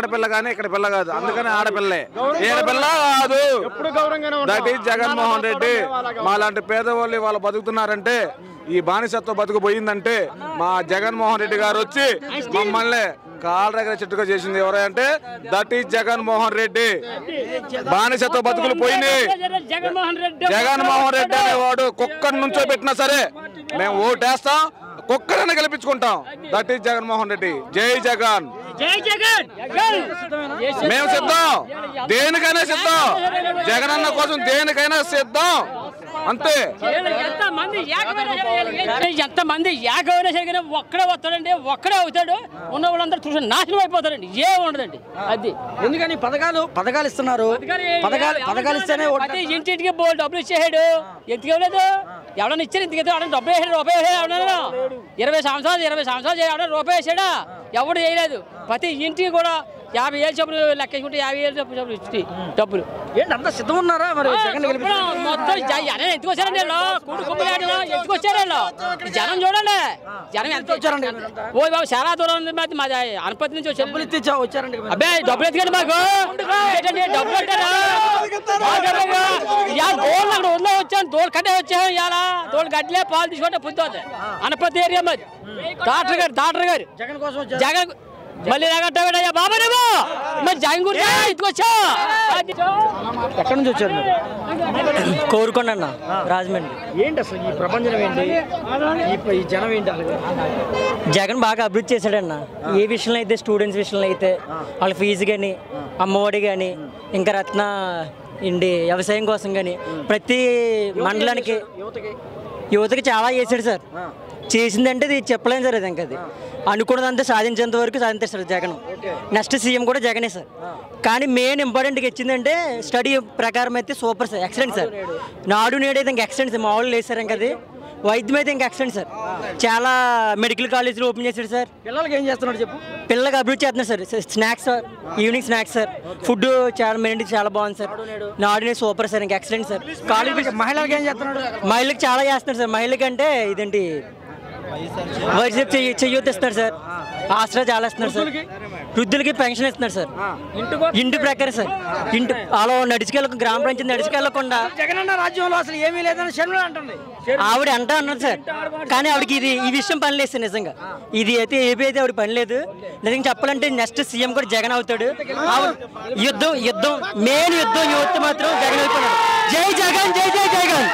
అక్కడ పిల్ల కానీ ఇక్కడ పిల్ల కాదు, అందుకని ఆడపిల్లే. ఏడపిల్ల కాదు. That is Jaganmohan Reddy. మాలాంటి పేదవాళ్ళు వాళ్ళు బతుకుతున్నారంటే, ఈ బానిసత్వ బతుకు పోయిందంటే మా జగన్మోహన్ రెడ్డి గారు వచ్చి మమ్మల్ని కాళ్ళ చెట్టుగా చేసింది ఎవరంటే దట్ ఈజ్ జగన్మోహన్ రెడ్డి. బానిసత్వ బతుకులు పోయినాయి. జగన్మోహన్ రెడ్డి అనేవాడు కుక్కర్ నుంచో పెట్టినా సరే మేము ఓటేస్తాం, కుక్కరని గెలిపించుకుంటాం. That is Jaganmohan Reddy. జై జగన్. మేము సిద్ధం, దేనికైనా సిద్ధం. జగనన్న కోసం దేనికైనా సిద్ధం, అంతే. ఎంతమంది ఏకమైనా సరిగ్గా ఒక్కడే వస్తాడండి, ఒక్కడే అవుతాడు. ఉన్న వాళ్ళందరూ చూసి నాశనం అయిపోతారండి, ఏం ఉండదండి. అది ఎందుకని పథకాలు ఇస్తున్నారు, పథకాలు ఇస్తేనే ఇంటింటికి బోల్ డబ్బులు ఇచ్చేసాడు. ఎందుకు ఇవ్వలేదు? ఎవడన్నా ఇచ్చారు ఇంటికి డబ్బులు వేసాడు, రూపాయి వేసాడు. ఎవడన్నా 20 సంవత్సరాలు ఎవడన్నా రూపాయి వేసాడా? ఎవడు చేయలేదు. ప్రతి ఇంటికి కూడా 50,000 చొప్పులు లెక్కేసుకుంటే 50,000 చొప్పులు ఇచ్చి డబ్బులు. ఏంటి అంతా సిద్ధం ఉన్నారా మరి? మొత్తం ఎందుకు వచ్చారండి వీళ్ళు? ఎందుకు వచ్చారు వీళ్ళు? జనం చూడండి, జనం ఎంత వచ్చారండి. ఓ బాబు చాలా దూరం ఉంది. మాది అనపతి నుంచి వచ్చారండి. అబ్బాయి డబ్బులు ఎత్తుకండి మాకు. డబ్బులు కట్టారా? దోళ్ళు అక్కడ ఊళ్ళో వచ్చాను, దోళ్ళు కట్టే వచ్చాను. ఇవాళ దోళ్ళు గడ్డలే పాలు తీసుకుంటే పుద్దు అనపతి ఏరియా మాది. డాక్టర్ గారు జగన్ కోసం జగన్ మళ్ళీ ఎగట్టా బాబా రేమో మరి జగన్ గురించి ఇదికొచ్చా. ఎక్కడి నుంచి వచ్చారు? కోరుకోండి అన్న, రాజమండ్రి. ఏంటి అసలు ఈ ప్రపంచం ఏంటి, ఈ జనం ఏంటి? జగన్ బాగా అభివృద్ధి చేశాడన్న. ఏ విషయంలో అయితే స్టూడెంట్స్ విషయంలో అయితే వాళ్ళ ఫీజు కానీ, అమ్మఒడి కానీ, ఇంకా రత్న వ్యవసాయం కోసం కానీ ప్రతి మండలానికి యువతకి చాలా చేశాడు సార్. చేసిందంటే ఇది చెప్పలేము సార్. అది ఇంకా అది అనుకున్నదంతా సాధించేంత వరకు సాధించారు జగన్. నెక్స్ట్ సీఎం కూడా జగనే సార్. కానీ మెయిన్ ఇంపార్టెంట్గా ఇచ్చిందంటే స్టడీ ప్రకారం అయితే సూపర్ సార్, ఎక్సలెంట్ సార్. నాడు నేడు అయితే ఇంకా ఎక్సలెంట్ సార్, మామూలు లేదు సార్. ఇంకా అది వైద్యం అయితే ఇంకా ఎక్సలెంట్ సార్. చాలా మెడికల్ కాలేజీలు ఓపెన్ చేశాడు సార్. పిల్లలకి ఏం చేస్తున్నాడు చెప్పు? పిల్లలకి అభివృద్ధి చేస్తున్నారు sir. Snacks sir, evening snacks sir. Food చాలా మెయిన్ చాలా బాగుంది సార్. నాడు నేడు సూపర్ సార్, ఇంకా ఎక్సలెంట్ సార్. కాలేజ్ మహిళలకు ఏం చేస్తున్నాడు? మహిళలకు చాలా చేస్తున్నారు సార్. మహిళకి అంటే ఇదేంటి వైద్యం చెయ్యొద్దు ఇస్తున్నారు సార్. ఆసరా చాలా ఇస్తున్నారు సార్. వృద్ధులకి పెన్షన్ ఇస్తున్నారు సార్. ఇంటి ప్రకారం సార్. ఇంటి అలా నడిచికెళ్ళకు, గ్రామ పంచాయతీ నడిచికెళ్ళకుండా జగనన్న రాజ్యంలో అసలు ఏమీ లేదని శర్మిల అంటుంది. ఆవిడ అంటా అన్నారు సార్. కానీ ఆవిడకి ఈ విషయం పని లేదు సార్. నిజంగా ఇది అయితే ఏపీ అయితే ఆవిడ పని లేదు. నిజంగా చెప్పాలంటే నెక్స్ట్ సీఎం కూడా జగన్ అవుతాడు. యుద్ధం మెయిన్ యుద్ధం యువత మాత్రం జగన్ అవుతున్నాడు. జై జగన్, జై జై జగన్.